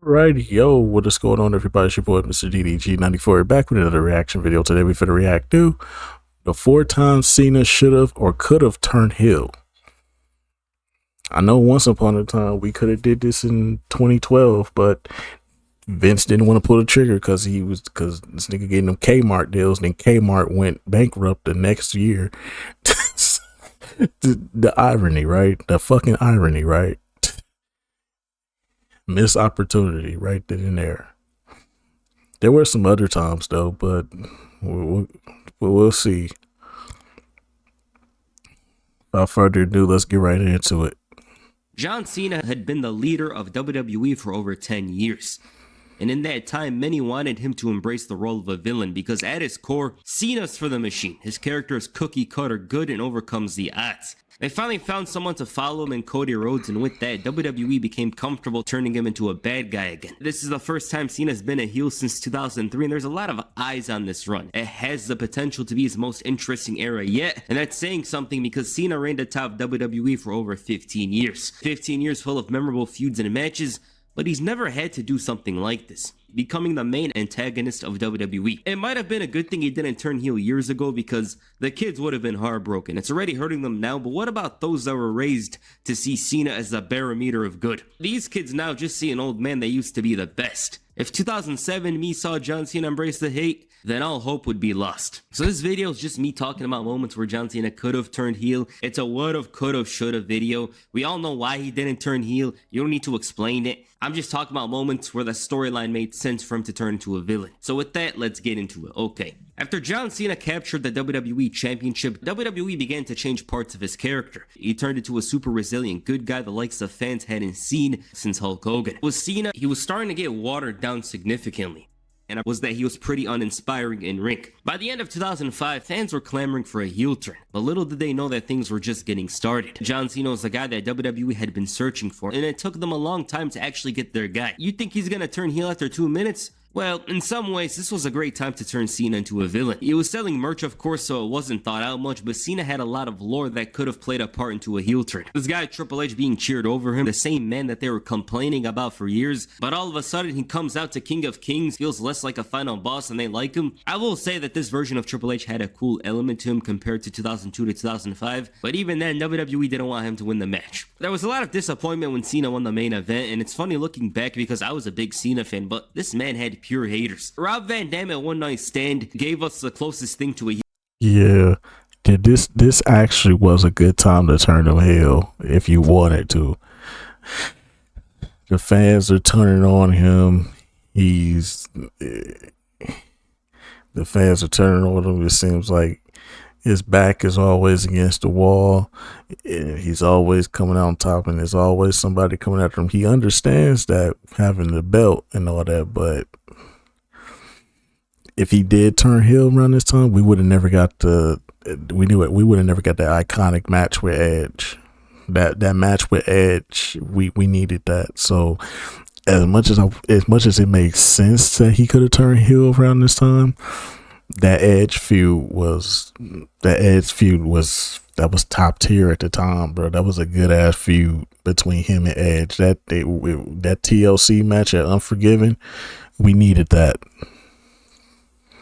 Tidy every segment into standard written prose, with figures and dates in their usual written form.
Right, yo, what is going on, everybody? It's your boy, Mr. DDG94, back with another reaction video. Today, we finna react to the 4 times Cena should have or could have turned heel. I know once upon a time we could have did this in 2012, but Vince didn't want to pull the trigger because this nigga getting them Kmart deals. Then Kmart went bankrupt the next year. the irony, right? The fucking irony, right? Missed opportunity right then and there. There were some other times though, but we'll see. Without further ado, let's get right into it. John Cena had been the leader of WWE for over 10 years. And in that time, many wanted him to embrace the role of a villain because at his core, Cena's for the machine. His character is cookie cutter good and overcomes the odds. They finally found someone to follow him in Cody Rhodes, and with that, WWE became comfortable turning him into a bad guy again. This is the first time Cena's been a heel since 2003, and there's a lot of eyes on this run. It has the potential to be his most interesting era yet, and that's saying something because Cena reigned atop WWE for over 15 years. 15 years full of memorable feuds and matches, but he's never had to do something like this, becoming the main antagonist of WWE. It might have been a good thing he didn't turn heel years ago because the kids would have been heartbroken. It's already hurting them now, but what about those that were raised to see Cena as the barometer of good? These kids now just see an old man that used to be the best. If 2007 me saw John Cena embrace the hate, then all hope would be lost. So this video is just me talking about moments where John Cena could have turned heel. It's a would've, could've, should've video. We all know why he didn't turn heel. You don't need to explain it. I'm just talking about moments where the storyline made sense for him to turn into a villain. So with that, let's get into it. Okay. After John Cena captured the WWE Championship, WWE began to change parts of his character. He turned into a super resilient good guy the likes of fans hadn't seen since Hulk Hogan. With Cena, he was starting to get watered down significantly, and was that he was pretty uninspiring in ring. By the end of 2005, fans were clamoring for a heel turn, but little did they know that things were just getting started. John Cena was the guy that WWE had been searching for, and it took them a long time to actually get their guy. You think he's gonna turn heel after 2 minutes? Well, in some ways, this was a great time to turn Cena into a villain. He was selling merch, of course, so it wasn't thought out much, but Cena had a lot of lore that could have played a part into a heel turn. This guy Triple H being cheered over him, the same man that they were complaining about for years, but all of a sudden he comes out to King of Kings, feels less like a final boss and they like him. I will say that this version of Triple H had a cool element to him compared to 2002 to 2005, but even then WWE didn't want him to win the match. There was a lot of disappointment when Cena won the main event, and it's funny looking back because I was a big Cena fan, but this man had pure haters. Rob Van Dam at One Night Stand gave us the closest thing to a Yeah, this actually was a good time to turn him heel if you wanted to. The fans are turning on him. The fans are turning on him. It seems like his back is always against the wall. He's always coming out on top, and there's always somebody coming after him. He understands that having the belt and all that, but if he did turn heel around this time, we would have never got we would have never got that iconic match with Edge. That match with Edge, we needed that. So as much as it makes sense that he could have turned heel around this time, that Edge feud was top tier at the time, bro. That was a good ass feud between him and Edge. That TLC match at Unforgiven, we needed that.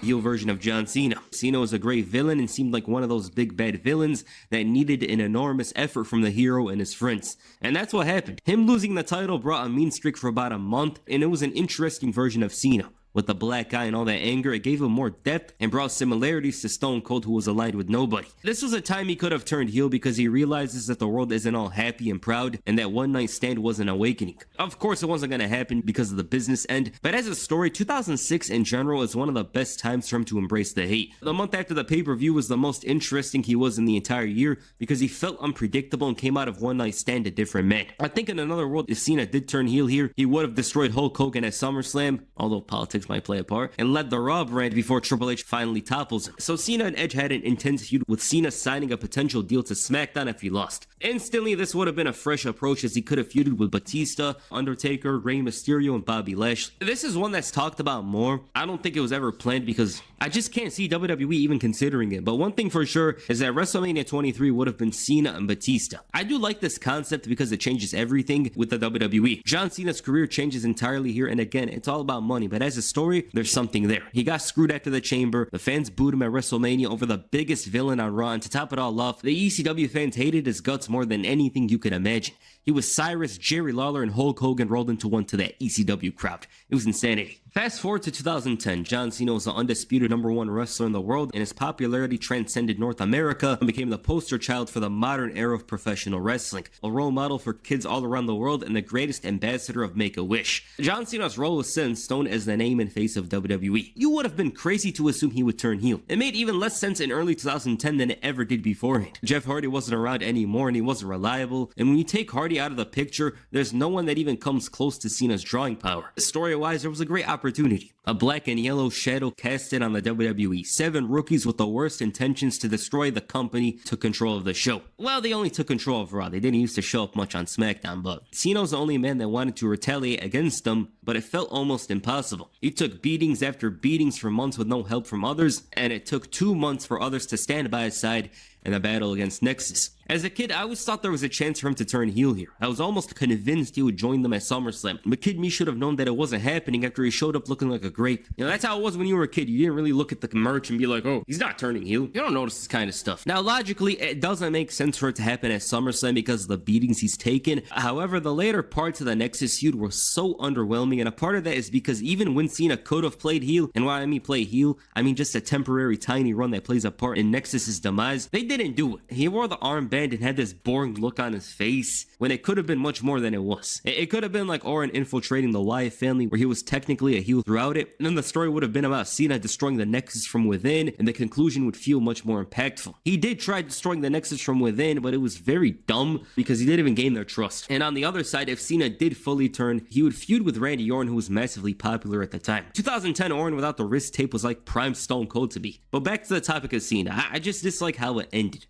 heel version of John Cena. Cena was a great villain and seemed like one of those big bad villains that needed an enormous effort from the hero and his friends. And that's what happened. Him losing the title brought a mean streak for about a month, and it was an interesting version of Cena. With the black eye and all that anger, it gave him more depth and brought similarities to Stone Cold, who was aligned with nobody. This was a time he could have turned heel because he realizes that the world isn't all happy and proud, and that One Night Stand was an awakening. Of course, it wasn't going to happen because of the business end, but as a story, 2006 in general is one of the best times for him to embrace the hate. The month after the pay-per-view was the most interesting he was in the entire year because he felt unpredictable and came out of One Night Stand a different man. I think in another world, if Cena did turn heel here, he would have destroyed Hulk Hogan at SummerSlam, although politics H might play a part, and led the Raw brand before Triple H finally topples him. So Cena and Edge had an intense feud, with Cena signing a potential deal to SmackDown if he lost. Instantly, this would have been a fresh approach, as he could have feuded with Batista, Undertaker, Rey Mysterio, and Bobby Lashley. This is one that's talked about more. I don't think it was ever planned because I just can't see WWE even considering it. But one thing for sure is that WrestleMania 23 would have been Cena and Batista. I do like this concept because it changes everything with the WWE. John Cena's career changes entirely here, and again, it's all about money, but as a story, there's something there. He got screwed after the Chamber, the fans booed him at WrestleMania over the biggest villain on Raw, and to top it all off, the ECW fans hated his guts more than anything you could imagine. He was Cyrus, Jerry Lawler, and Hulk Hogan rolled into one to that ECW crowd. It was insanity. Fast forward to 2010, John Cena was the undisputed #1 wrestler in the world, and his popularity transcended North America and became the poster child for the modern era of professional wrestling, a role model for kids all around the world, and the greatest ambassador of Make-A-Wish. John Cena's role was set in stone as the name and face of WWE. You would have been crazy to assume he would turn heel. It made even less sense in early 2010 than it ever did beforehand. Jeff Hardy wasn't around anymore, and he wasn't reliable, and when you take Hardy out of the picture, there's no one that even comes close to Cena's drawing power. Story-wise, there was a great opportunity. A black and yellow shadow casted on the WWE. 7 rookies with the worst intentions to destroy the company took control of the show. Well, they only took control of Raw. They didn't used to show up much on SmackDown, but Cena was the only man that wanted to retaliate against them, but it felt almost impossible. He took beatings after beatings for months with no help from others, and it took 2 months for others to stand by his side in the battle against Nexus. As a kid, I always thought there was a chance for him to turn heel here. I was almost convinced he would join them at SummerSlam. But kid me should have known that it wasn't happening after he showed up looking like a grape. You know, that's how it was when you were a kid. You didn't really look at the merch and be like, oh, he's not turning heel. You don't notice this kind of stuff. Now, logically, it doesn't make sense for it to happen at SummerSlam because of the beatings he's taken. However, the later parts of the Nexus feud were so underwhelming, and a part of that is because even when Cena could have played heel, and when I mean play heel, I mean just a temporary tiny run that plays a part in Nexus's demise, they didn't do it. He wore the armband and had this boring look on his face when it could have been much more than it was. It could have been like Orton infiltrating the Wyatt family, where he was technically a heel throughout it, and then the story would have been about Cena destroying the Nexus from within, and the conclusion would feel much more impactful. He did try destroying the Nexus from within, but it was very dumb because he didn't even gain their trust. And on the other side, if Cena did fully turn, he would feud with Randy Orton, who was massively popular at the time. 2010 Orton without the wrist tape was like prime Stone Cold to be. But back to the topic of Cena, I just dislike how it ended.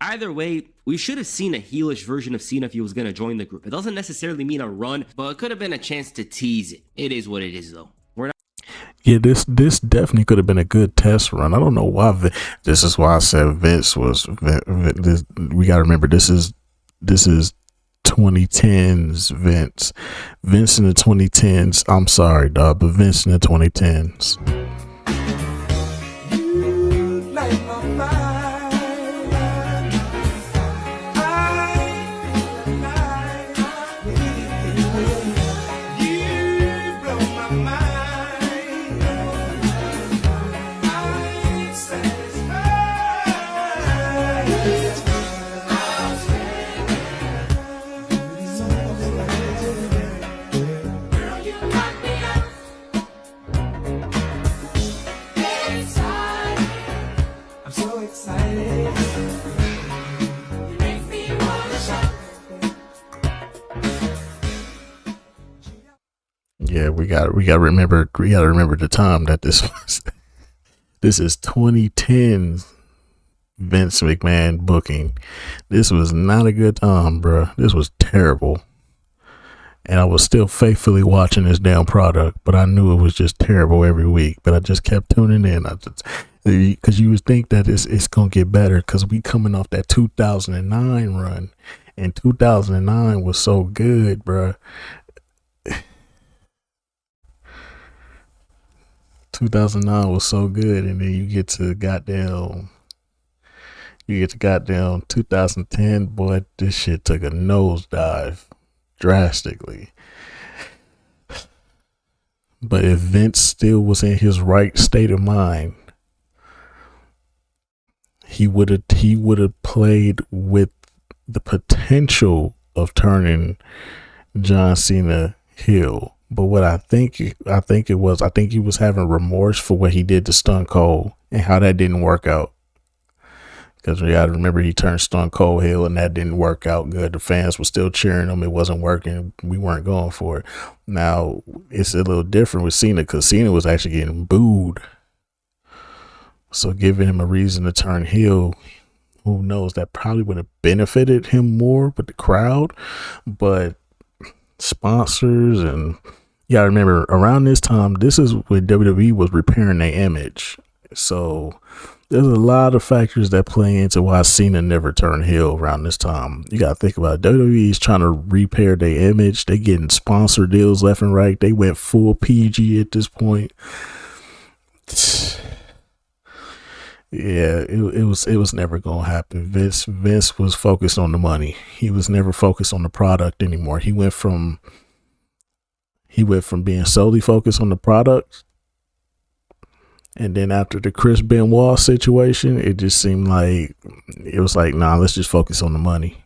Either way, we should have seen a heelish version of Cena if he was going to join the group. It doesn't necessarily mean a run, but it could have been a chance to tease it. It is what it is, though. Yeah, this definitely could have been a good test run. I don't know why. This is why I said Vince was. We got to remember this is 2010s Vince. Vince in the 2010s. I'm sorry, dog, but Vince in the 2010s. Yeah, we got to remember the time that this was. This is 2010 Vince McMahon booking. This was not a good time, bro. This was terrible. And I was still faithfully watching this damn product, but I knew it was just terrible every week. But I just kept tuning in. Because you would think that it's gonna get better because we coming off that 2009 run, and 2009 was so good, bro. 2009 was so good, and then you get to goddamn 2010, boy, this shit took a nosedive drastically. But if Vince still was in his right state of mind, he would have played with the potential of turning John Cena heel. But what I think he was having remorse for what he did to Stone Cold and how that didn't work out. Because we got to remember he turned Stone Cold heel and that didn't work out good. The fans were still cheering him. It wasn't working. We weren't going for it. Now, it's a little different with Cena because Cena was actually getting booed. So giving him a reason to turn heel, who knows, that probably would have benefited him more with the crowd. But sponsors and you gotta remember around this time, this is when WWE was repairing their image. So there's a lot of factors that play into why Cena never turned heel around this time. You gotta think about it. WWE is trying to repair their image. They getting sponsor deals left and right. They went full PG at this point. Yeah, it was never gonna happen. Vince was focused on the money. He was never focused on the product anymore. He went from being solely focused on the product, and then after the Chris Benoit situation, it just seemed like it was like, nah, let's just focus on the money.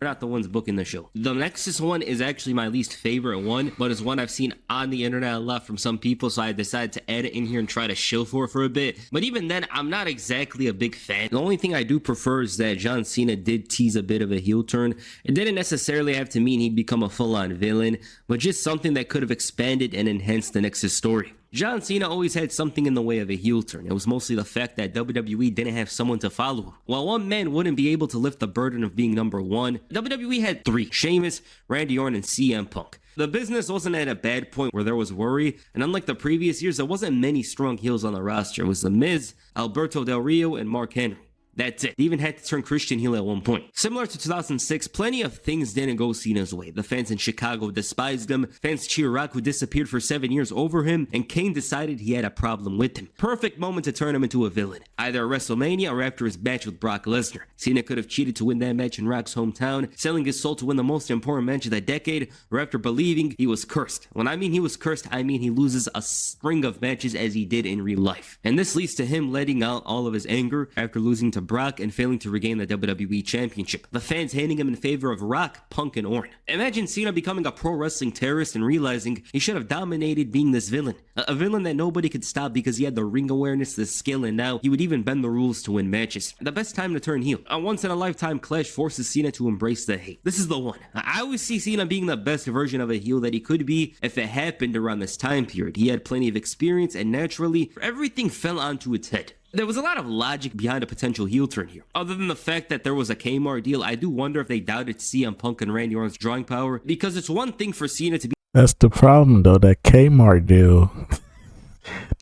We're not the ones booking the show. The Nexus one is actually my least favorite one, but it's one I've seen on the internet a lot from some people, so I decided to add it in here and try to shill for it for a bit. But even then, I'm not exactly a big fan. The only thing I do prefer is that John Cena did tease a bit of a heel turn. It didn't necessarily have to mean he'd become a full-on villain, but just something that could have expanded and enhanced the Nexus story. John Cena always had something in the way of a heel turn. It was mostly the fact that WWE didn't have someone to follow him. While one man wouldn't be able to lift the burden of being number one, WWE had three: Sheamus, Randy Orton, and CM Punk. The business wasn't at a bad point where there was worry, and unlike the previous years, there wasn't many strong heels on the roster. It was The Miz, Alberto Del Rio, and Mark Henry. That's it. They even had to turn Christian heel at one point. Similar to 2006, plenty of things didn't go Cena's way. The fans in Chicago despised him, fans cheer Rock, who disappeared for 7 years, over him, and Kane decided he had a problem with him. Perfect moment to turn him into a villain, either at WrestleMania or after his match with Brock Lesnar. Cena could have cheated to win that match in Rock's hometown, selling his soul to win the most important match of the decade, or after believing he was cursed. When I mean he was cursed, I mean he loses a string of matches as he did in real life. And this leads to him letting out all of his anger after losing to Brock and failing to regain the WWE Championship. The fans hating him in favor of Rock, Punk, and Orton. Imagine Cena becoming a pro wrestling terrorist and realizing he should have dominated being this villain. A villain that nobody could stop because he had the ring awareness, the skill, and now he would even bend the rules to win matches. The best time to turn heel. A once-in-a-lifetime clash forces Cena to embrace the hate. This is the one. I always see Cena being the best version of a heel that he could be if it happened around this time period. He had plenty of experience, and naturally, everything fell onto its head. There was a lot of logic behind a potential heel turn here. Other than the fact that there was a Kmart deal, I do wonder if they doubted CM Punk and Randy Orton's drawing power, because it's one thing for Cena to be... That's the problem, though, that Kmart deal.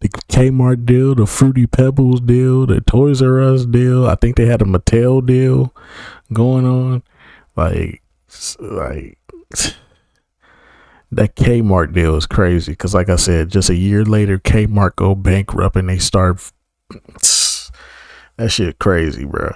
The Kmart deal, the Fruity Pebbles deal, the Toys R Us deal. I think they had a Mattel deal going on. Like that Kmart deal is crazy. Because like I said, just a year later, Kmart go bankrupt and they start... That shit crazy, bro.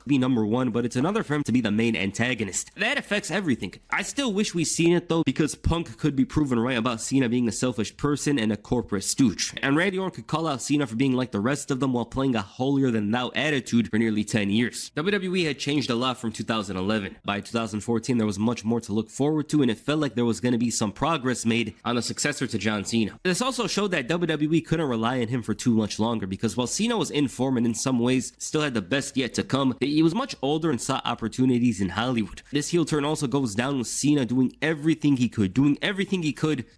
Be number one, but it's another for him to be the main antagonist. That affects everything. I still wish we seen it though, because Punk could be proven right about Cena being a selfish person and a corporate stooge. And Randy Orton could call out Cena for being like the rest of them while playing a holier-than-thou attitude for nearly 10 years. WWE had changed a lot from 2011. By 2014, there was much more to look forward to, and it felt like there was going to be some progress made on a successor to John Cena. This also showed that WWE couldn't rely on him for too much longer, because while Cena was in form and in some ways still had the best yet to come, he was much older and saw opportunities in Hollywood. This heel turn also goes down with Cena doing everything he could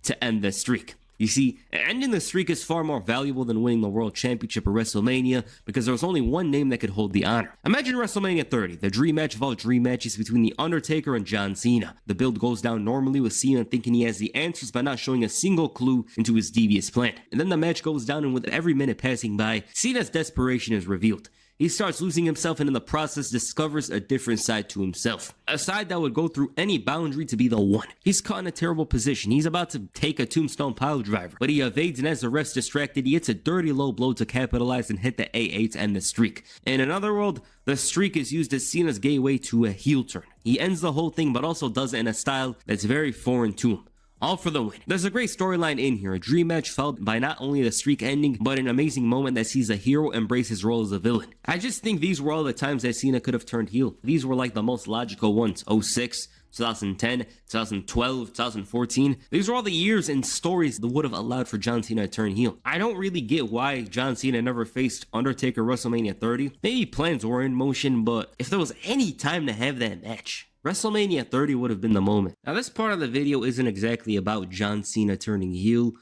to end the streak. You see, ending the streak is far more valuable than winning the World Championship or WrestleMania, because there was only one name that could hold the honor. Imagine WrestleMania 30, the dream match of all dream matches between The Undertaker and John Cena. The build goes down normally with Cena thinking he has the answers but not showing a single clue into his devious plan. And then the match goes down, and with every minute passing by, Cena's desperation is revealed. He starts losing himself and in the process discovers a different side to himself. A side that would go through any boundary to be the one. He's caught in a terrible position. He's about to take a tombstone pile driver, but he evades, and as the ref's distracted, he hits a dirty low blow to capitalize and hit the AA to end the streak. In another world, the streak is used as Cena's gateway to a heel turn. He ends the whole thing but also does it in a style that's very foreign to him. All for the win. There's a great storyline in here, a dream match followed by not only the streak ending, but an amazing moment that sees a hero embrace his role as a villain. I just think these were all the times that Cena could have turned heel. These were like the most logical ones: 06, 2010, 2012, 2014. These are all the years and stories that would have allowed for John Cena to turn heel. I don't really get why John Cena never faced Undertaker WrestleMania 30. Maybe plans were in motion, but if there was any time to have that match, WrestleMania 30 would have been the moment. Now, this part of the video isn't exactly about John Cena turning heel,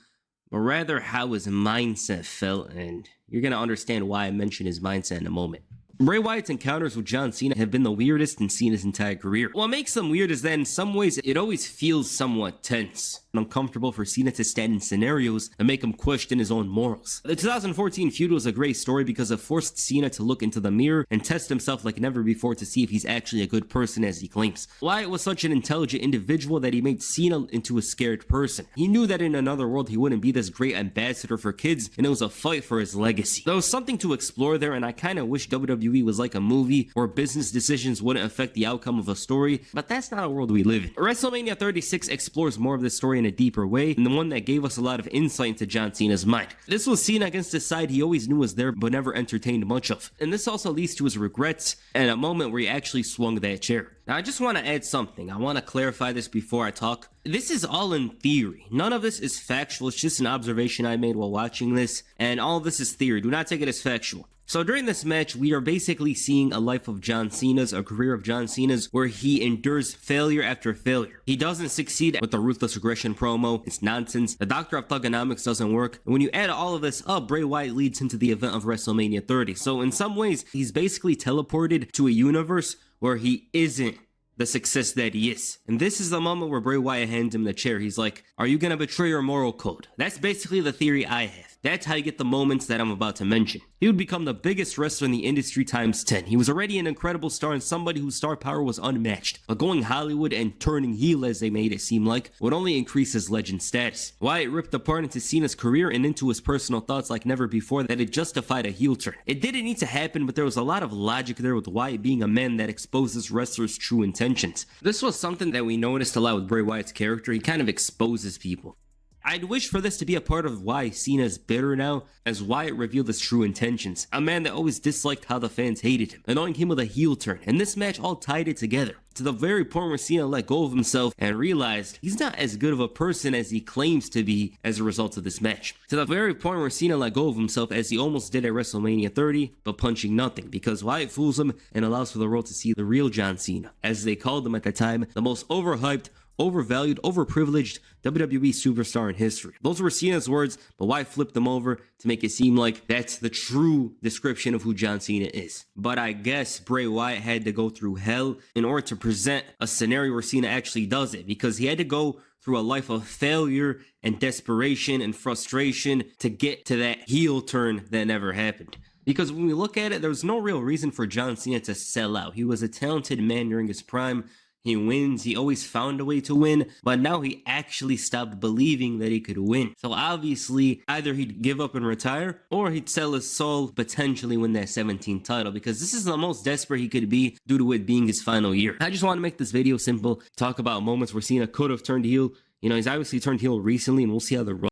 but rather how his mindset felt, and you're gonna understand why I mention his mindset in a moment. Bray Wyatt's encounters with John Cena have been the weirdest in Cena's entire career. What makes them weird is that in some ways it always feels somewhat tense and uncomfortable for Cena to stand in scenarios that make him question his own morals. The 2014 feud was a great story because it forced Cena to look into the mirror and test himself like never before to see if he's actually a good person as he claims. Wyatt was such an intelligent individual that he made Cena into a scared person. He knew that in another world he wouldn't be this great ambassador for kids, and it was a fight for his legacy. There was something to explore there, and I kinda wish WWE was like a movie where business decisions wouldn't affect the outcome of a story, but that's not a world we live in. WrestleMania 36 explores more of this story in a deeper way, and the one that gave us a lot of insight into John Cena's mind. This was Cena against the side he always knew was there but never entertained much of, and this also leads to his regrets and a moment where he actually swung that chair. Now, I just want to add something. I want to clarify this before I talk. This is all in theory. None of this is factual. It's just an observation I made while watching this, and all of this is theory. Do not take it as factual. So during this match, we are basically seeing a life of John Cena's, a career of John Cena's, where he endures failure after failure. He doesn't succeed with the Ruthless Aggression promo. It's nonsense. The Doctor of Thugonomics doesn't work. And when you add all of this up, Bray Wyatt leads into the event of WrestleMania 30. So in some ways, he's basically teleported to a universe where he isn't the success that he is. And this is the moment where Bray Wyatt hands him the chair. He's like, are you gonna betray your moral code? That's basically the theory I have. That's how you get the moments that I'm about to mention. He would become the biggest wrestler in the industry times 10. He was already an incredible star and somebody whose star power was unmatched. But going Hollywood and turning heel, as they made it seem like, would only increase his legend status. Wyatt ripped apart into Cena's career and into his personal thoughts like never before that it justified a heel turn. It didn't need to happen, but there was a lot of logic there with Wyatt being a man that exposes wrestlers' true intentions. This was something that we noticed a lot with Bray Wyatt's character. He kind of exposes people. I'd wish for this to be a part of why Cena's bitter now, as Wyatt revealed his true intentions. A man that always disliked how the fans hated him, anointing him with a heel turn, and this match all tied it together. To the very point where Cena let go of himself and realized he's not as good of a person as he claims to be as a result of this match. To the very point where Cena let go of himself as he almost did at WrestleMania 30, but punching nothing, because Wyatt fools him and allows for the world to see the real John Cena, as they called him at the time, the most overhyped, overvalued, overprivileged WWE superstar in history. Those were Cena's words, but Wyatt flipped them over to make it seem like that's the true description of who John Cena is. But I guess Bray Wyatt had to go through hell in order to present a scenario where Cena actually does it, because he had to go through a life of failure and desperation and frustration to get to that heel turn that never happened. Because when we look at it, there was no real reason for John Cena to sell out. He was a talented man during his prime. He wins, he always found a way to win, but now he actually stopped believing that he could win. So obviously, either he'd give up and retire, or he'd sell his soul, potentially win that 17th title, because this is the most desperate he could be due to it being his final year. I just want to make this video simple, talk about moments where Cena could have turned heel. You know, he's obviously turned heel recently, and we'll see how the run.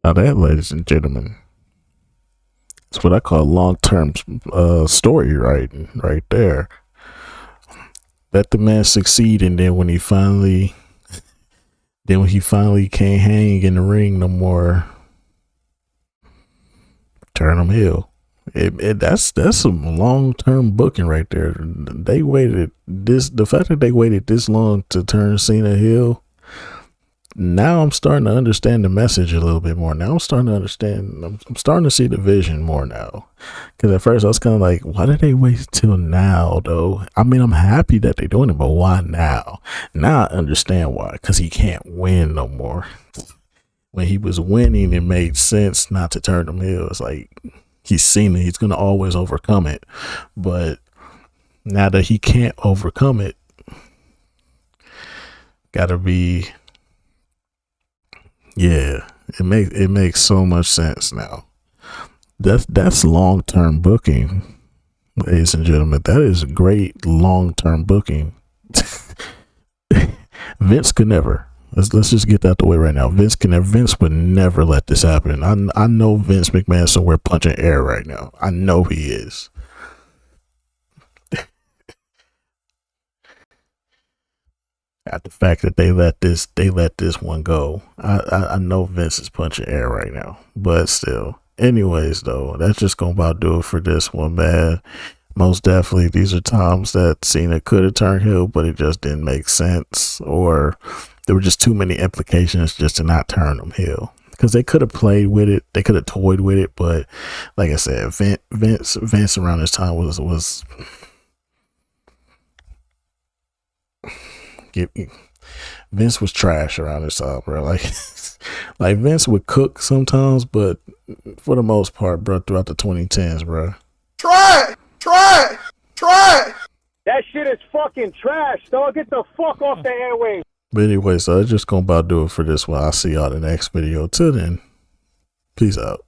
Now that, ladies and gentlemen, is what I call long-term story writing right there. Let the man succeed, and then when he finally can't hang in the ring no more, turn him heel. That's some long term booking right there. They waited the fact that they waited this long to turn Cena heel. Now I'm starting to understand the message a little bit more. Now I'm starting to understand. I'm starting to see the vision more now. Because at first I was kind of like, why did they wait till now, though? I mean, I'm happy that they're doing it, but why now? Now I understand why. Because he can't win no more. When he was winning, it made sense not to turn him heel. It's like he's seen it. He's going to always overcome it. But now that he can't overcome it, gotta be. Yeah, it makes so much sense now. That's long term booking, ladies and gentlemen. That is great long term booking. Vince could never. Let's just get that the way right now. Vince would never let this happen. I know Vince McMahon somewhere punching air right now. I know he is. at the fact that they let this one go. I know Vince is punching air right now, but still. Anyways, though, that's just gonna about do it for this one, man. Most definitely, these are times that Cena could have turned heel, but it just didn't make sense, or there were just too many implications just to not turn him heel. Because they could have played with it, they could have toyed with it, but like I said, Vince around this time was Vince was trash around this time, bro. Like Vince would cook sometimes, but for the most part, bro, throughout the 2010s, bro. Try it. That shit is fucking trash, dog. Get the fuck off the airwaves. But anyway, so that's just gonna about do it for this one. I'll see y'all in the next video. Till then, peace out.